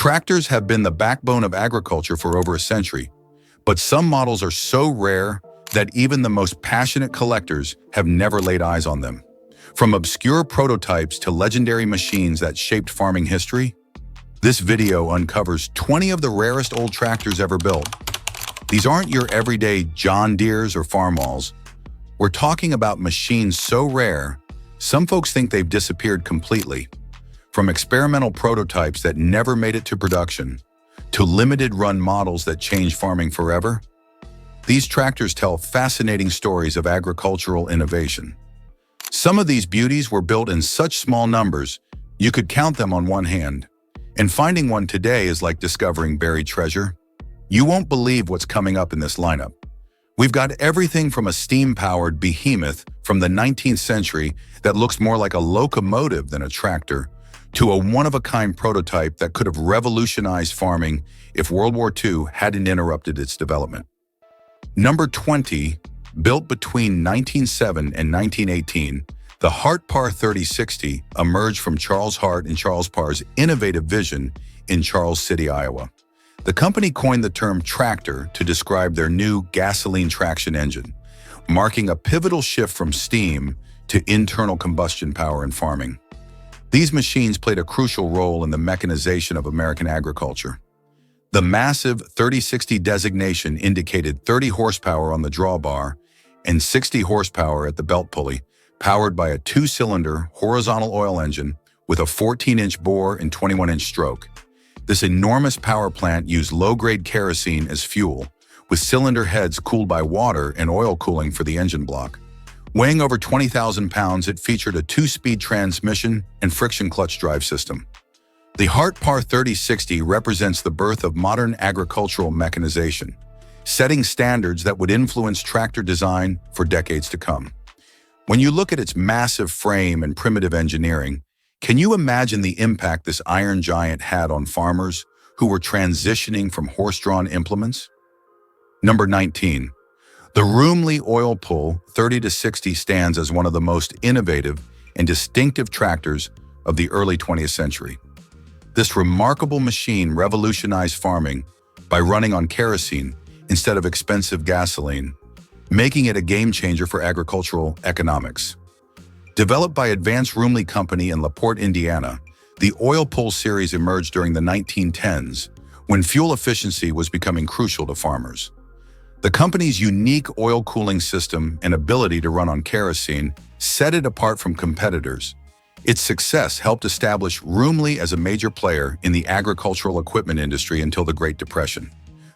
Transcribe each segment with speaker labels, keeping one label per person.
Speaker 1: Tractors have been the backbone of agriculture for over a century, but some models are so rare that even the most passionate collectors have never laid eyes on them. From obscure prototypes to legendary machines that shaped farming history, this video uncovers 20 of the rarest old tractors ever built. These aren't your everyday John Deeres or Farmalls. We're talking about machines so rare, some folks think they've disappeared completely. From experimental prototypes that never made it to production, to limited-run models that changed farming forever, these tractors tell fascinating stories of agricultural innovation. Some of these beauties were built in such small numbers, you could count them on one hand. And finding one today is like discovering buried treasure. You won't believe what's coming up in this lineup. We've got everything from a steam-powered behemoth from the 19th century that looks more like a locomotive than a tractor, to a one-of-a-kind prototype that could have revolutionized farming if World War II hadn't interrupted its development. Number 20, built between 1907 and 1918, the Hart Parr 3060 emerged from Charles Hart and Charles Parr's innovative vision in Charles City, Iowa. The company coined the term tractor to describe their new gasoline traction engine, marking a pivotal shift from steam to internal combustion power in farming. These machines played a crucial role in the mechanization of American agriculture. The massive 3060 designation indicated 30 horsepower on the drawbar and 60 horsepower at the belt pulley, powered by a two-cylinder horizontal oil engine with a 14-inch bore and 21-inch stroke. This enormous power plant used low-grade kerosene as fuel, with cylinder heads cooled by water and oil cooling for the engine block. Weighing over 20,000 pounds, it featured a two-speed transmission and friction clutch drive system. The Hart Parr 3060 represents the birth of modern agricultural mechanization, setting standards that would influence tractor design for decades to come. When you look at its massive frame and primitive engineering, can you imagine the impact this iron giant had on farmers who were transitioning from horse-drawn implements? Number 19. The Roomley Oil Pull 3060 stands as one of the most innovative and distinctive tractors of the early 20th century. This remarkable machine revolutionized farming by running on kerosene instead of expensive gasoline, making it a game-changer for agricultural economics. Developed by Advanced Roomley Company in LaPorte, Indiana, the Oil Pull series emerged during the 1910s when fuel efficiency was becoming crucial to farmers. The company's unique oil cooling system and ability to run on kerosene set it apart from competitors. Its success helped establish Roomley as a major player in the agricultural equipment industry until the Great Depression.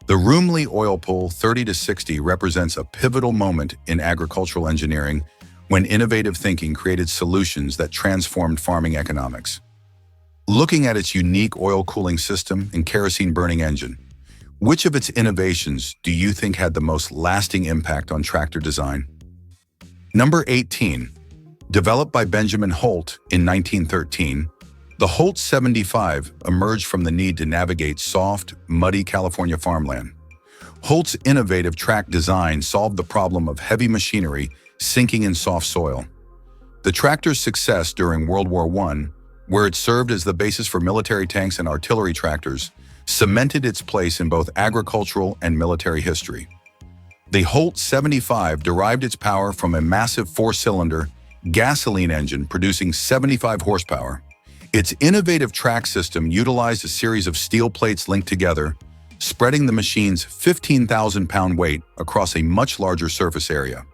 Speaker 1: The Roomley Oil Pull 30-60 represents a pivotal moment in agricultural engineering when innovative thinking created solutions that transformed farming economics. Looking at its unique oil cooling system and kerosene-burning engine, which of its innovations do you think had the most lasting impact on tractor design? Number 18. Developed by Benjamin Holt in 1913, the Holt 75 emerged from the need to navigate soft, muddy California farmland. Holt's innovative track design solved the problem of heavy machinery sinking in soft soil. The tractor's success during World War I, where it served as the basis for military tanks and artillery tractors, cemented its place in both agricultural and military history. The Holt 75 derived its power from a massive four-cylinder gasoline engine producing 75 horsepower. Its innovative track system utilized a series of steel plates linked together, spreading the machine's 15,000-pound weight across a much larger surface area.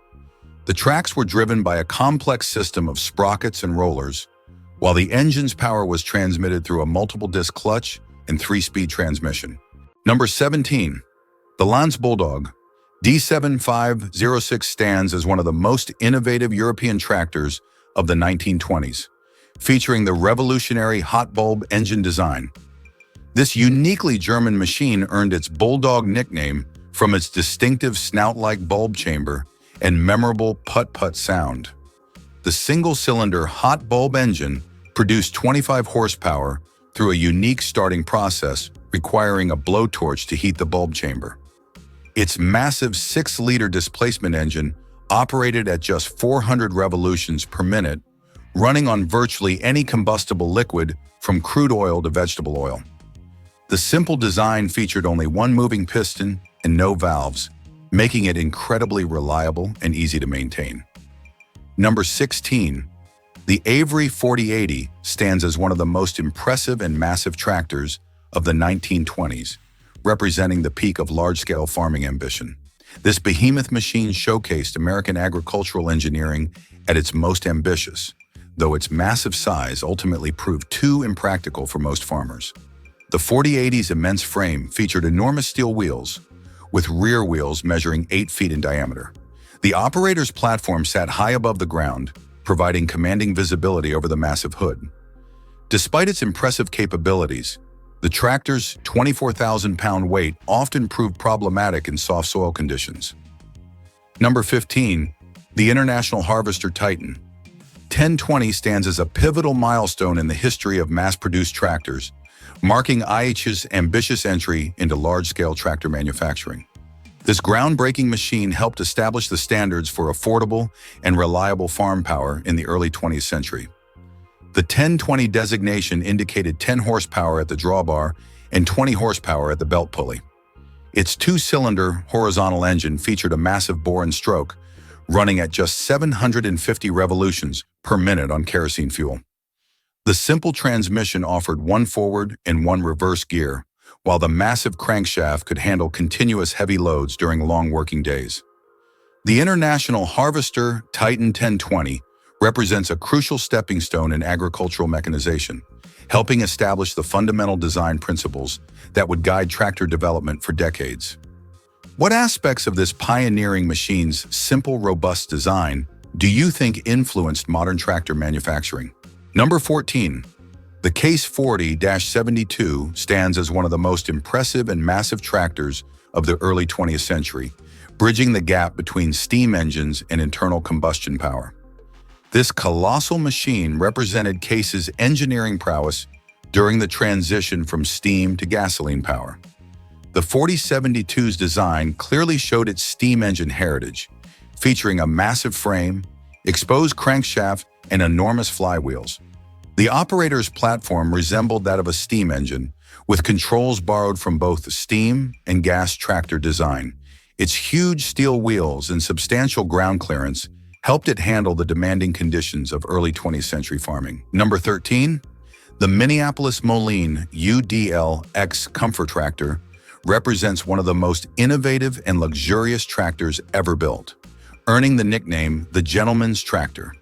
Speaker 1: The tracks were driven by a complex system of sprockets and rollers, while the engine's power was transmitted through a multiple-disc clutch and three-speed transmission. Number 17. The Lance Bulldog D7506 stands as one of the most innovative European tractors of the 1920s, featuring the revolutionary hot bulb engine design. This uniquely German machine earned its Bulldog nickname from its distinctive snout-like bulb chamber and memorable putt-putt sound. The single-cylinder hot bulb engine produced 25 horsepower through a unique starting process requiring a blowtorch to heat the bulb chamber. Its massive 6-liter displacement engine operated at just 400 revolutions per minute, running on virtually any combustible liquid from crude oil to vegetable oil. The simple design featured only one moving piston and no valves, making it incredibly reliable and easy to maintain. Number 16. The Avery 4080 stands as one of the most impressive and massive tractors of the 1920s, representing the peak of large-scale farming ambition. This behemoth machine showcased American agricultural engineering at its most ambitious, though its massive size ultimately proved too impractical for most farmers. The 4080's immense frame featured enormous steel wheels, with rear wheels measuring 8 feet in diameter. The operator's platform sat high above the ground, providing commanding visibility over the massive hood. Despite its impressive capabilities, the tractor's 24,000-pound weight often proved problematic in soft soil conditions. Number 15. The International Harvester Titan. 1020 stands as a pivotal milestone in the history of mass-produced tractors, marking IH's ambitious entry into large-scale tractor manufacturing. This groundbreaking machine helped establish the standards for affordable and reliable farm power in the early 20th century. The 1020 designation indicated 10 horsepower at the drawbar and 20 horsepower at the belt pulley. Its two-cylinder horizontal engine featured a massive bore and stroke, running at just 750 revolutions per minute on kerosene fuel. The simple transmission offered one forward and one reverse gear, while the massive crankshaft could handle continuous heavy loads during long working days. The International Harvester Titan 1020 represents a crucial stepping stone in agricultural mechanization, helping establish the fundamental design principles that would guide tractor development for decades. What aspects of this pioneering machine's simple, robust design do you think influenced modern tractor manufacturing? Number 14. The Case 40-72 stands as one of the most impressive and massive tractors of the early 20th century, bridging the gap between steam engines and internal combustion power. This colossal machine represented Case's engineering prowess during the transition from steam to gasoline power. The 4072's design clearly showed its steam engine heritage, featuring a massive frame, exposed crankshaft, and enormous flywheels. The operator's platform resembled that of a steam engine, with controls borrowed from both the steam and gas tractor design. Its huge steel wheels and substantial ground clearance helped it handle the demanding conditions of early 20th century farming. Number 13. The Minneapolis Moline UDL-X Comfort Tractor represents one of the most innovative and luxurious tractors ever built, earning the nickname the Gentleman's Tractor.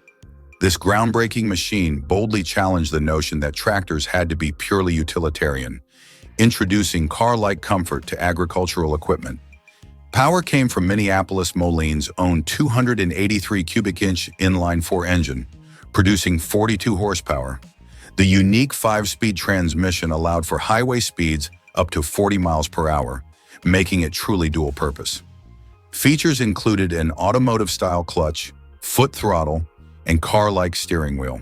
Speaker 1: This groundbreaking machine boldly challenged the notion that tractors had to be purely utilitarian, introducing car-like comfort to agricultural equipment. Power came from Minneapolis Moline's own 283 cubic inch inline-4 engine, producing 42 horsepower. The unique 5-speed transmission allowed for highway speeds up to 40 miles per hour, making it truly dual-purpose. Features included an automotive-style clutch, foot throttle, and car-like steering wheel.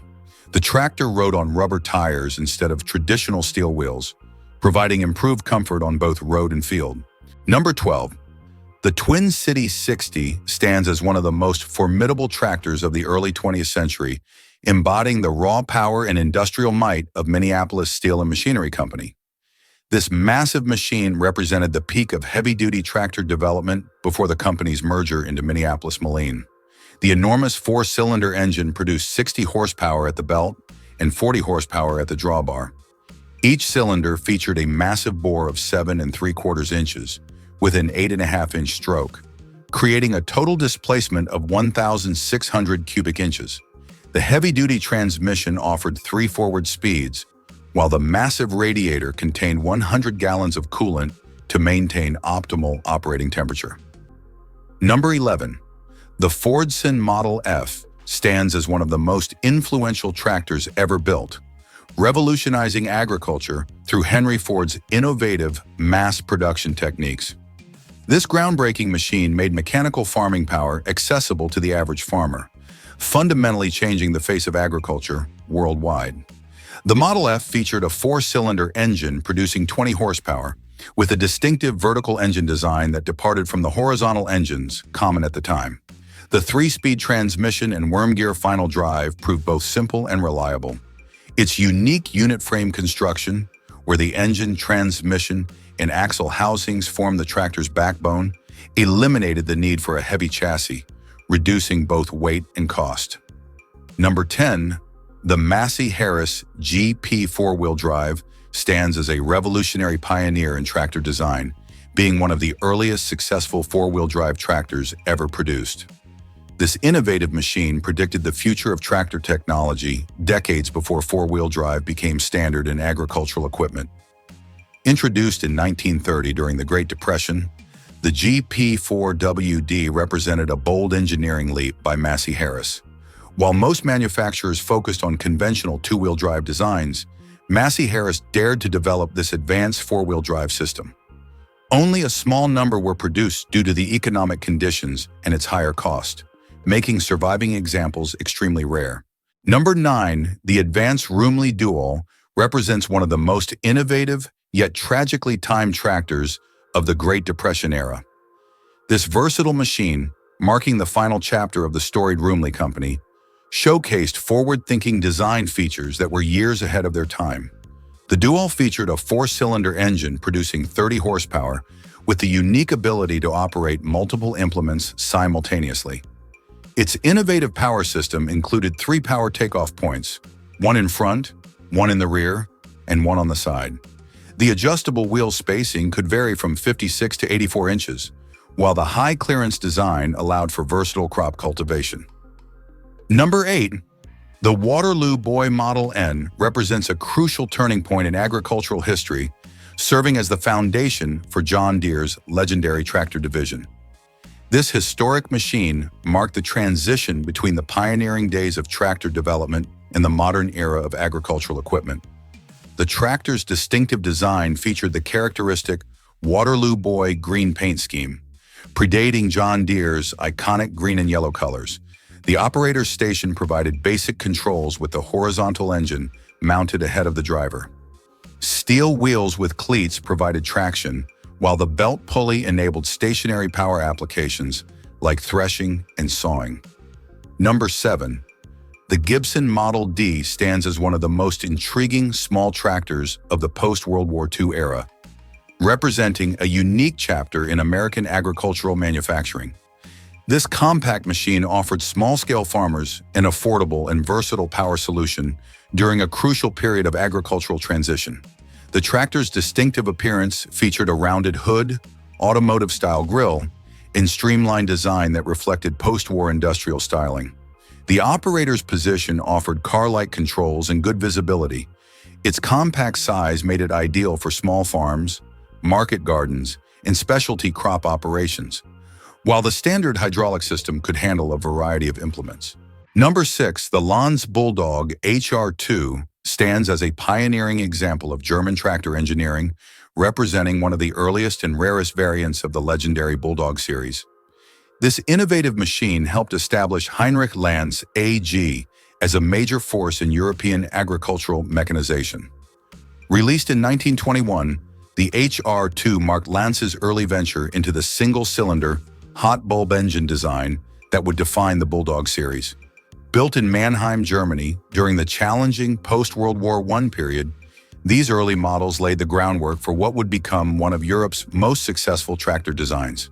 Speaker 1: The tractor rode on rubber tires instead of traditional steel wheels, providing improved comfort on both road and field. Number 12. The Twin City 60 stands as one of the most formidable tractors of the early 20th century, embodying the raw power and industrial might of Minneapolis Steel and Machinery Company. This massive machine represented the peak of heavy-duty tractor development before the company's merger into Minneapolis Moline. The enormous 4-cylinder engine produced 60 horsepower at the belt and 40 horsepower at the drawbar. Each cylinder featured a massive bore of 7 3/4 inches with an 8.5-inch stroke, creating a total displacement of 1,600 cubic inches. The heavy-duty transmission offered 3 forward speeds, while the massive radiator contained 100 gallons of coolant to maintain optimal operating temperature. Number 11. The Fordson Model F stands as one of the most influential tractors ever built, revolutionizing agriculture through Henry Ford's innovative mass production techniques. This groundbreaking machine made mechanical farming power accessible to the average farmer, fundamentally changing the face of agriculture worldwide. The Model F featured a 4-cylinder engine producing 20 horsepower, with a distinctive vertical engine design that departed from the horizontal engines common at the time. The 3-speed transmission and worm gear final drive proved both simple and reliable. Its unique unit frame construction, where the engine, transmission, and axle housings form the tractor's backbone, eliminated the need for a heavy chassis, reducing both weight and cost. Number 10, the Massey Harris GP four-wheel drive stands as a revolutionary pioneer in tractor design, being one of the earliest successful four-wheel drive tractors ever produced. This innovative machine predicted the future of tractor technology decades before four-wheel drive became standard in agricultural equipment. Introduced in 1930 during the Great Depression, the GP4WD represented a bold engineering leap by Massey Harris. While most manufacturers focused on conventional two-wheel drive designs, Massey Harris dared to develop this advanced four-wheel drive system. Only a small number were produced due to the economic conditions and its higher cost, making surviving examples extremely rare. Number 9, the Advanced Roomley Dual represents one of the most innovative yet tragically timed tractors of the Great Depression era. This versatile machine, marking the final chapter of the storied Roomley Company, showcased forward-thinking design features that were years ahead of their time. The Dual featured a 4-cylinder engine producing 30 horsepower with the unique ability to operate multiple implements simultaneously. Its innovative power system included 3 power takeoff points, one in front, one in the rear, and one on the side. The adjustable wheel spacing could vary from 56 to 84 inches, while the high-clearance design allowed for versatile crop cultivation. Number 8, the Waterloo Boy Model N represents a crucial turning point in agricultural history, serving as the foundation for John Deere's legendary tractor division. This historic machine marked the transition between the pioneering days of tractor development and the modern era of agricultural equipment. The tractor's distinctive design featured the characteristic Waterloo Boy green paint scheme, predating John Deere's iconic green and yellow colors. The operator's station provided basic controls with the horizontal engine mounted ahead of the driver. Steel wheels with cleats provided traction, while the belt pulley enabled stationary power applications like threshing and sawing. Number 7. The Gibson Model D stands as one of the most intriguing small tractors of the post-World War II era, representing a unique chapter in American agricultural manufacturing. This compact machine offered small-scale farmers an affordable and versatile power solution during a crucial period of agricultural transition. The tractor's distinctive appearance featured a rounded hood, automotive-style grille, and streamlined design that reflected post-war industrial styling. The operator's position offered car-like controls and good visibility. Its compact size made it ideal for small farms, market gardens, and specialty crop operations, while the standard hydraulic system could handle a variety of implements. Number 6, the Lanz Bulldog HR2 stands as a pioneering example of German tractor engineering, representing one of the earliest and rarest variants of the legendary Bulldog series. This innovative machine helped establish Heinrich Lanz AG as a major force in European agricultural mechanization. Released in 1921, the HR2 marked Lanz's early venture into the single-cylinder, hot bulb engine design that would define the Bulldog series. Built in Mannheim, Germany, during the challenging post-World War I period, these early models laid the groundwork for what would become one of Europe's most successful tractor designs.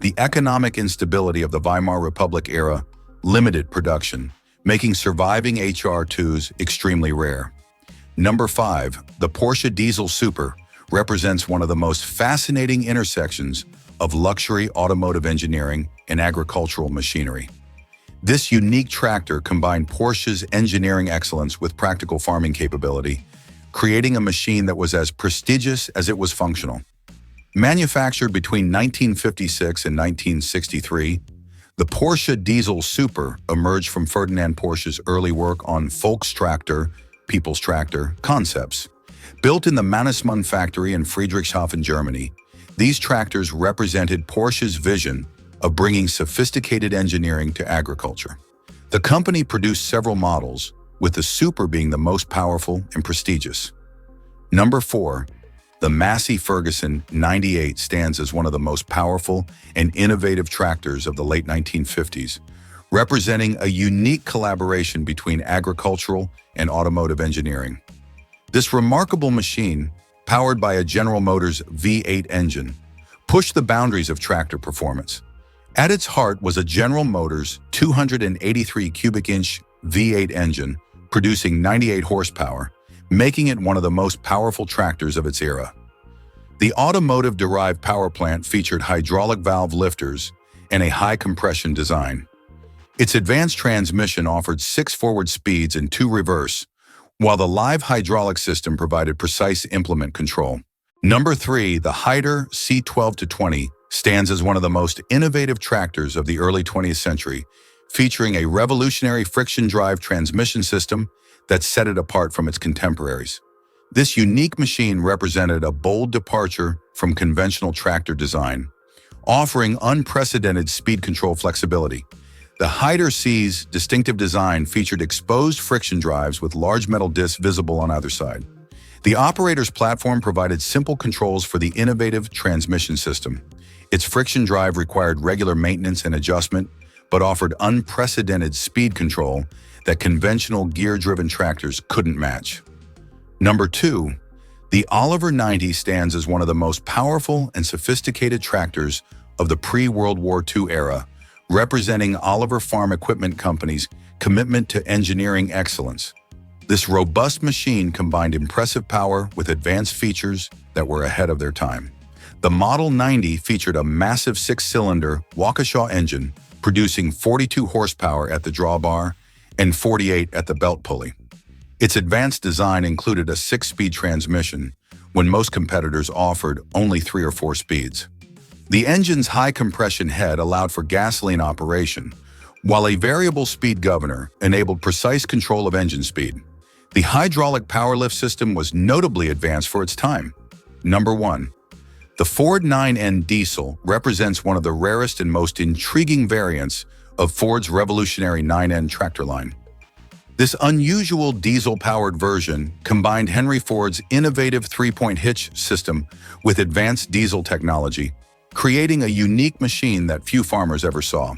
Speaker 1: The economic instability of the Weimar Republic era limited production, making surviving HR2s extremely rare. Number 5, the Porsche Diesel Super represents one of the most fascinating intersections of luxury automotive engineering and agricultural machinery. This unique tractor combined Porsche's engineering excellence with practical farming capability, creating a machine that was as prestigious as it was functional. Manufactured between 1956 and 1963, the Porsche Diesel Super emerged from Ferdinand Porsche's early work on Volkstractor, People's Tractor, concepts. Built in the Mannesmann factory in Friedrichshafen, Germany, these tractors represented Porsche's vision of bringing sophisticated engineering to agriculture. The company produced several models, with the Super being the most powerful and prestigious. Number 4, the Massey Ferguson 98 stands as one of the most powerful and innovative tractors of the late 1950s, representing a unique collaboration between agricultural and automotive engineering. This remarkable machine powered by a General Motors V8 engine, pushed the boundaries of tractor performance. At its heart was a General Motors 283 cubic inch V8 engine, producing 98 horsepower, making it one of the most powerful tractors of its era. The Automotive-derived power plant featured hydraulic valve lifters and a high-compression design. Its advanced transmission offered 6 forward speeds and 2 reverse, while the live hydraulic system provided precise implement control. Number 3, the Hyder C12-20 stands as one of the most innovative tractors of the early 20th century, featuring a revolutionary friction drive transmission system that set it apart from its contemporaries. This unique machine represented a bold departure from conventional tractor design, offering unprecedented speed control flexibility. The Hyder C's distinctive design featured exposed friction drives with large metal discs visible on either side. The operator's platform provided simple controls for the innovative transmission system. Its friction drive required regular maintenance and adjustment, but offered unprecedented speed control that conventional gear-driven tractors couldn't match. Number 2, the Oliver 90 stands as one of the most powerful and sophisticated tractors of the pre-World War II era, representing Oliver Farm Equipment Company's commitment to engineering excellence. This robust machine combined impressive power with advanced features that were ahead of their time. The Model 90 featured a massive 6-cylinder Waukesha engine, producing 42 horsepower at the drawbar and 48 at the belt pulley. Its advanced design included a 6-speed transmission, when most competitors offered only 3 or 4 speeds. The engine's high-compression head allowed for gasoline operation, while a variable speed governor enabled precise control of engine speed. The hydraulic power lift system was notably advanced for its time. Number 1. The Ford 9N diesel represents one of the rarest and most intriguing variants of Ford's revolutionary 9N tractor line. This unusual diesel-powered version combined Henry Ford's innovative 3-point hitch system with advanced diesel technology, creating a unique machine that few farmers ever saw.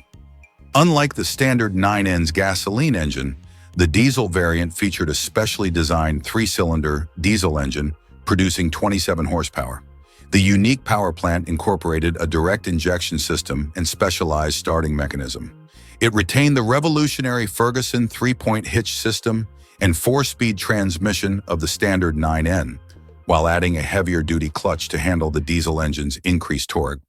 Speaker 1: Unlike the standard 9N's gasoline engine, the diesel variant featured a specially designed 3-cylinder diesel engine producing 27 horsepower. The unique power plant incorporated a direct injection system and specialized starting mechanism. It retained the revolutionary Ferguson 3-point hitch system and 4-speed transmission of the standard 9N, while adding a heavier-duty clutch to handle the diesel engine's increased torque.